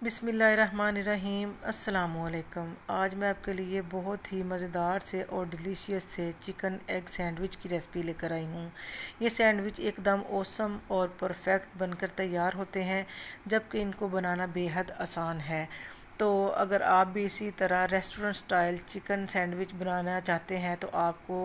बिस्मिल्लाहिर्रहमानिर्रहीम अस्सलामुअलैकुम। आज मैं आपके लिए बहुत ही मज़ेदार से और डिलीशियस से चिकन एग सैंडविच की रेसिपी लेकर आई हूँ। ये सैंडविच एकदम ऑसम और परफेक्ट बनकर तैयार होते हैं, जबकि इनको बनाना बेहद आसान है। तो अगर आप भी इसी तरह रेस्टोरेंट स्टाइल चिकन सैंडविच बनाना चाहते हैं तो आपको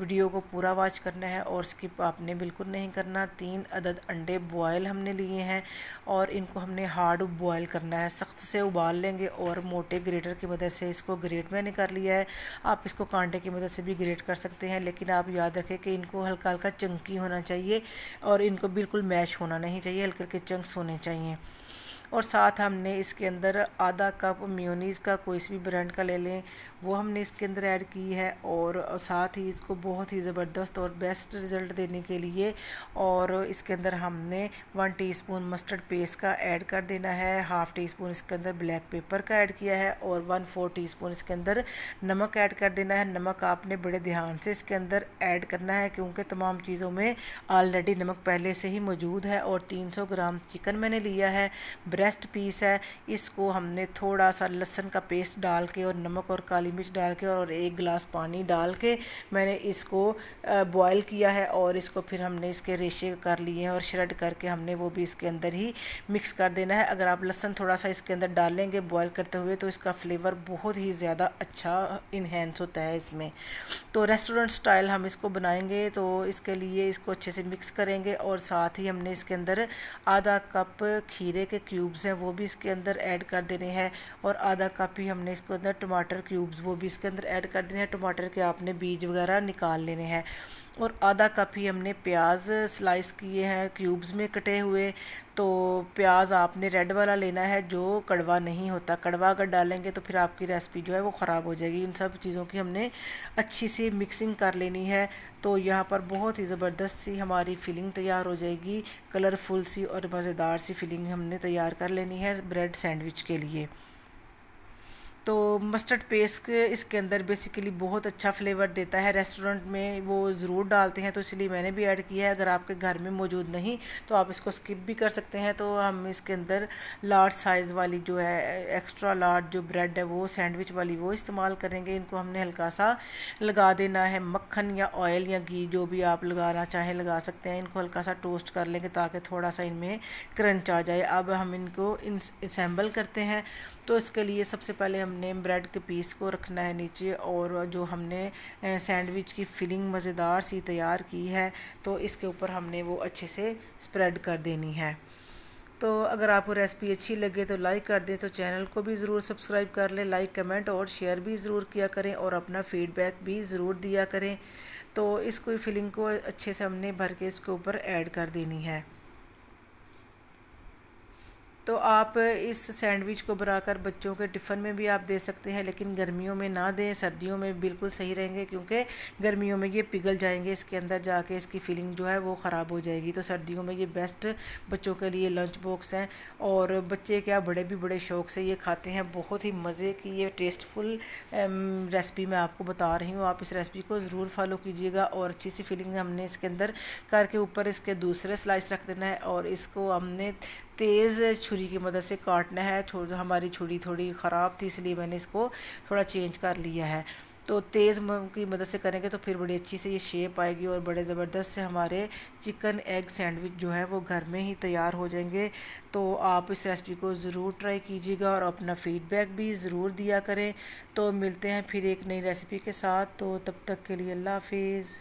वीडियो को पूरा वॉच करना है और स्किप आपने बिल्कुल नहीं करना। 3 अदद अंडे बॉयल हमने लिए हैं और इनको हमने हार्ड बॉयल करना है, सख्त से उबाल लेंगे और मोटे ग्रेटर की मदद से इसको ग्रेट मैंने कर लिया है। आप इसको कांटे की मदद से भी ग्रेट कर सकते हैं, लेकिन आप याद रखें कि इनको हल्का हल्का चंकी होना चाहिए और इनको बिल्कुल मैश होना नहीं चाहिए, हल्के हल्के चंक्स होने चाहिए। और साथ हमने इसके अंदर आधा कप मेयोनीज़ का कोई सी भी ब्रांड का ले लें, वो हमने इसके अंदर ऐड की है। और साथ ही इसको बहुत ही ज़बरदस्त और बेस्ट रिज़ल्ट देने के लिए और इसके अंदर हमने 1 टीस्पून मस्टर्ड पेस्ट का ऐड कर देना है, हाफ़ टी स्पून इसके अंदर ब्लैक पेपर का ऐड किया है और 1/4 टीस्पून इसके अंदर नमक ऐड कर देना है। नमक आपने बड़े ध्यान से इसके अंदर ऐड करना है, क्योंकि तमाम चीज़ों में ऑलरेडी नमक पहले से ही मौजूद है। और 300 ग्राम चिकन मैंने लिया है, ब्रेस्ट पीस है। इसको हमने थोड़ा सा लहसुन का पेस्ट डाल के और नमक और काली मिर्च डाल के और 1 गिलास पानी डाल के मैंने इसको बॉयल किया है और इसको फिर हमने इसके रेशे कर लिए हैं और श्रेड करके हमने वो भी इसके अंदर ही मिक्स कर देना है। अगर आप लहसुन थोड़ा सा इसके अंदर डालेंगे बॉयल करते हुए तो इसका फ्लेवर बहुत ही ज़्यादा अच्छा इन्हेंस होता है इसमें। तो रेस्टोरेंट स्टाइल हम इसको बनाएंगे, तो इसके लिए इसको अच्छे से मिक्स करेंगे और साथ ही हमने इसके अंदर आधा कप खीरे के क्यूब्स हैं वो भी इसके अंदर ऐड कर देने हैं और आधा कप ही हमने इसके अंदर टमाटर क्यूब्स वो भी इसके अंदर ऐड कर देने हैं। टमाटर के आपने बीज वगैरह निकाल लेने हैं। और आधा कप ही हमने प्याज स्लाइस किए हैं क्यूब्स में कटे हुए। तो प्याज आपने रेड वाला लेना है जो कड़वा नहीं होता, कड़वा अगर डालेंगे तो फिर आपकी रेसिपी जो है वो ख़राब हो जाएगी। इन सब चीज़ों की हमने अच्छी सी मिक्सिंग कर लेनी है। तो यहाँ पर बहुत ही ज़बरदस्त सी हमारी फिलिंग तैयार हो जाएगी, कलरफुल सी और मज़ेदार सी फिलिंग हमने तैयार कर लेनी है ब्रेड सैंडविच के लिए। तो मस्टर्ड पेस्ट इसके अंदर बेसिकली बहुत अच्छा फ्लेवर देता है, रेस्टोरेंट में वो ज़रूर डालते हैं तो इसलिए मैंने भी ऐड किया है। अगर आपके घर में मौजूद नहीं तो आप इसको स्किप भी कर सकते हैं। तो हम इसके अंदर लार्ज साइज़ वाली जो है एक्स्ट्रा लार्ज जो ब्रेड है वो सैंडविच वाली वो इस्तेमाल करेंगे। इनको हमने हल्का सा लगा देना है, मक्खन या ऑयल या घी जो भी आप लगाना चाहें लगा सकते हैं। इनको हल्का सा टोस्ट कर लेंगे ताकि थोड़ा सा इनमें क्रंच आ जाए। अब हम इनको असेंबल करते हैं। तो इसके लिए सबसे पहले हमने ब्रेड के पीस को रखना है नीचे और जो हमने सैंडविच की फिलिंग मज़ेदार सी तैयार की है तो इसके ऊपर हमने वो अच्छे से स्प्रेड कर देनी है। तो अगर आपको रेसिपी अच्छी लगे तो लाइक कर दें, तो चैनल को भी ज़रूर सब्सक्राइब कर लें, लाइक कमेंट और शेयर भी ज़रूर किया करें और अपना फीडबैक भी ज़रूर दिया करें। तो इसको फिलिंग को अच्छे से हमने भर के इसके ऊपर ऐड कर देनी है। तो आप इस सैंडविच को बनाकर बच्चों के टिफ़िन में भी आप दे सकते हैं, लेकिन गर्मियों में ना दें, सर्दियों में बिल्कुल सही रहेंगे, क्योंकि गर्मियों में ये पिघल जाएंगे, इसके अंदर जाके इसकी फिलिंग जो है वो ख़राब हो जाएगी। तो सर्दियों में ये बेस्ट बच्चों के लिए लंच बॉक्स हैं और बच्चे क्या बड़े भी बड़े शौक़ से ये खाते हैं। बहुत ही मज़े की ये टेस्टफुल रेसिपी मैं आपको बता रही हूँ। आप इस रेसिपी को ज़रूर फॉलो कीजिएगा और अच्छी सी फिलिंग हमने इसके अंदर करके ऊपर इसके दूसरे स्लाइस रख देना है और इसको हमने तेज़ छुरी की मदद से काटना है। हमारी छुरी थोड़ी ख़राब थी इसलिए मैंने इसको थोड़ा चेंज कर लिया है। तो तेज़ की मदद से करेंगे तो फिर बड़ी अच्छी से ये शेप आएगी और बड़े ज़बरदस्त से हमारे चिकन एग सैंडविच जो है वो घर में ही तैयार हो जाएंगे। तो आप इस रेसिपी को ज़रूर ट्राई कीजिएगा और अपना फ़ीडबैक भी ज़रूर दिया करें। तो मिलते हैं फिर एक नई रेसिपी के साथ, तो तब तक के लिए अल्लाह हाफिज़।